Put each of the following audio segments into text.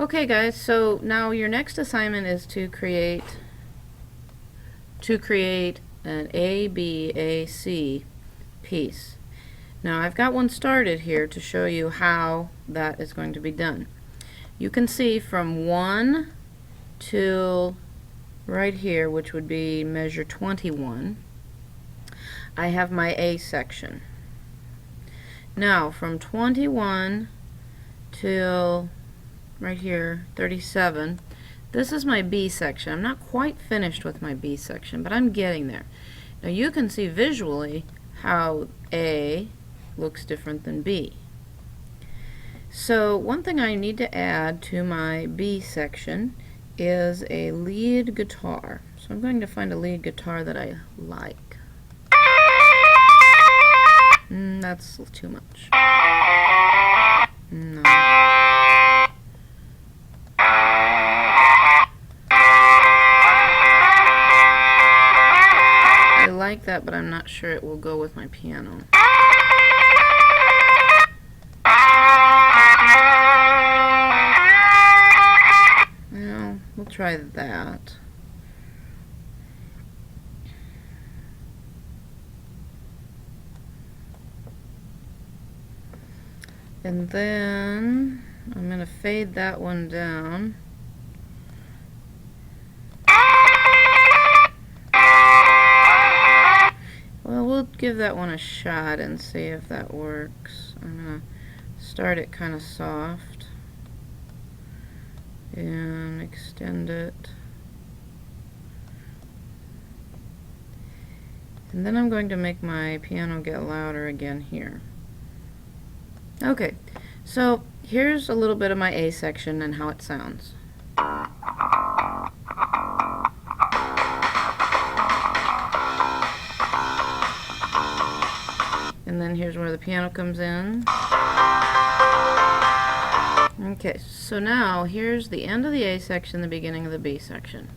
Okay guys, so now your next assignment is to create an ABAC piece. Now I've got one started here to show you how that is going to be done. You can see from 1 till right here, which would be measure 21, I have my A section. Now from 21 till right here, 37, this is my B section. I'm not quite finished with my B section, but I'm getting there. Now you can see visually how A looks different than B. So one thing I need to add to my B section is a lead guitar. So I'm going to find a lead guitar that I like. That's too much. No. I like that, but I'm not sure it will go with my piano. Well, we'll try that. And then I'm going to fade that one down. Well, we'll give that one a shot and see if that works. I'm going to start it kind of soft and extend it. And then I'm going to make my piano get louder again here. Okay, so here's a little bit of my A section and how it sounds. And then here's where the piano comes in. Okay, so now here's the end of the A section, the beginning of the B section.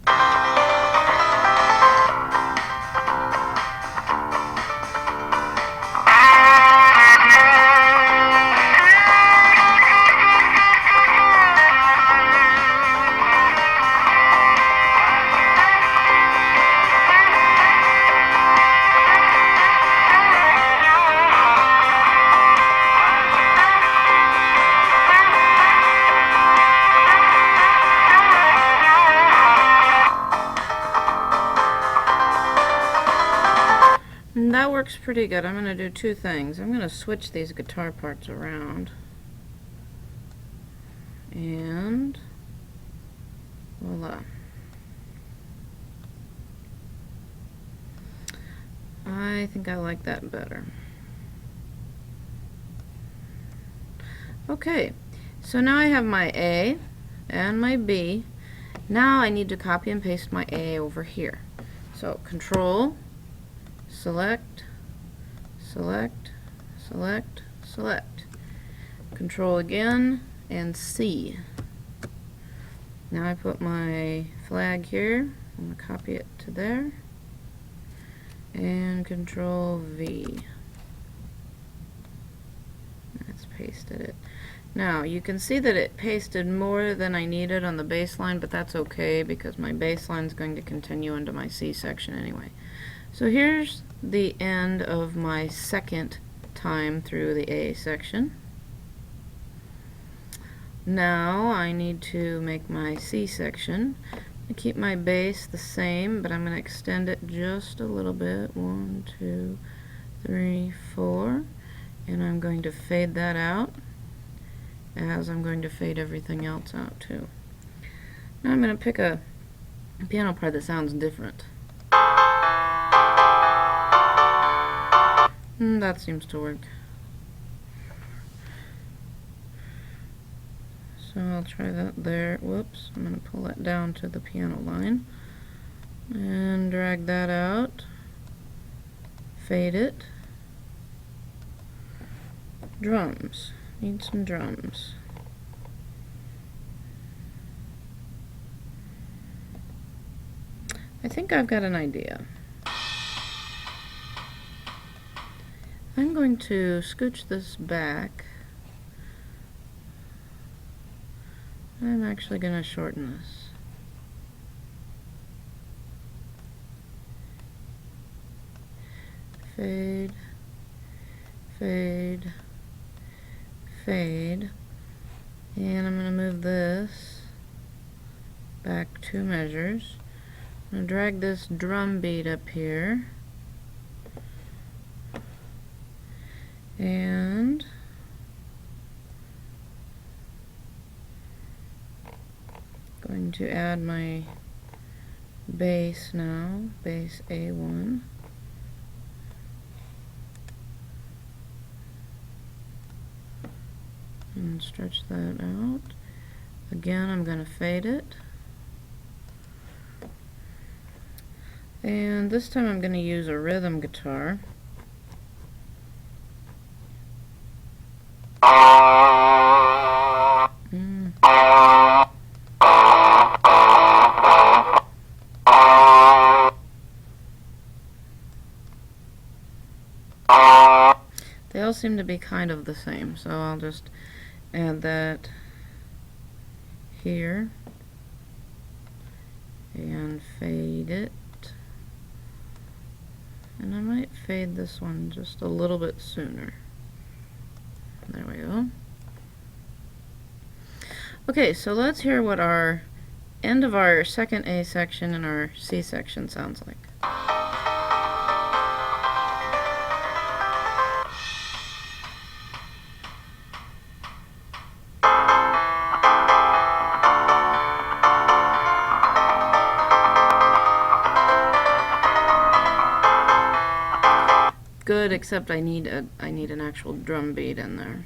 And that works pretty good. I'm going to do two things. I'm going to switch these guitar parts around. And voila. I think I like that better. Okay, so now I have my A and my B. Now I need to copy and paste my A over here. So Control, select, select, select, select. Control again, and C. Now I put my flag here. I'm going to copy it to there. And Control V. That's pasted it. Now you can see that it pasted more than I needed on the bass line, but that's okay because my bass line is going to continue into my C section anyway. So here's the end of my second time through the A section. Now I need to make my C section. I keep my bass the same, but I'm going to extend it just a little bit. 1, 2, 3, 4. And I'm going to fade that out, as I'm going to fade everything else out too. Now I'm going to pick a piano part that sounds different. That seems to work. So I'll try that there. Whoops, I'm going to pull that down to the piano line and drag that out, fade it. Drums. Need some drums. I think I've got an idea. I'm going to scooch this back I'm actually going to shorten this. Fade, fade, fade. And I'm going to move this back 2 measures. I'm going to drag this drum beat up here. And going to add my base now, base A1. And stretch that out. Again, I'm going to fade it. And this time I'm going to use a rhythm guitar. They all seem to be kind of the same, so I'll just add that here and fade it. And I might fade this one just a little bit sooner. There we go. Okay, so let's hear what our end of our second A section and our C section sounds like. Good, except I need an actual drum beat in there.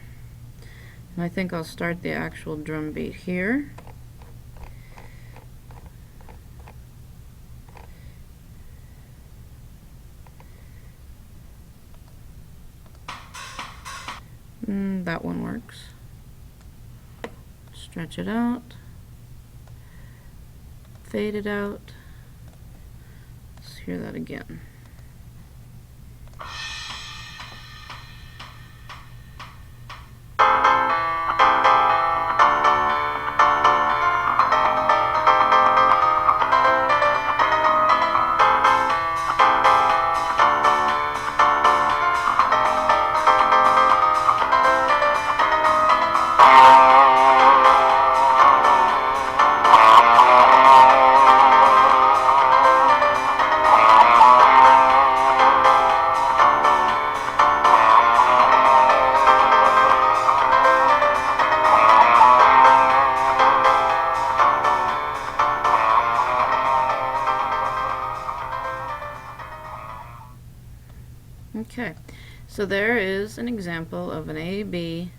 And I think I'll start the actual drum beat here. That one works. Stretch it out. Fade it out. Let's hear that again. Okay, so there is an example of an A, B,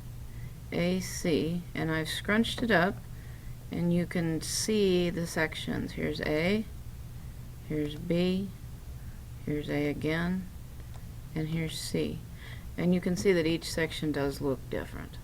A, C, and I've scrunched it up, and you can see the sections. Here's A, here's B, here's A again, and here's C. And you can see that each section does look different.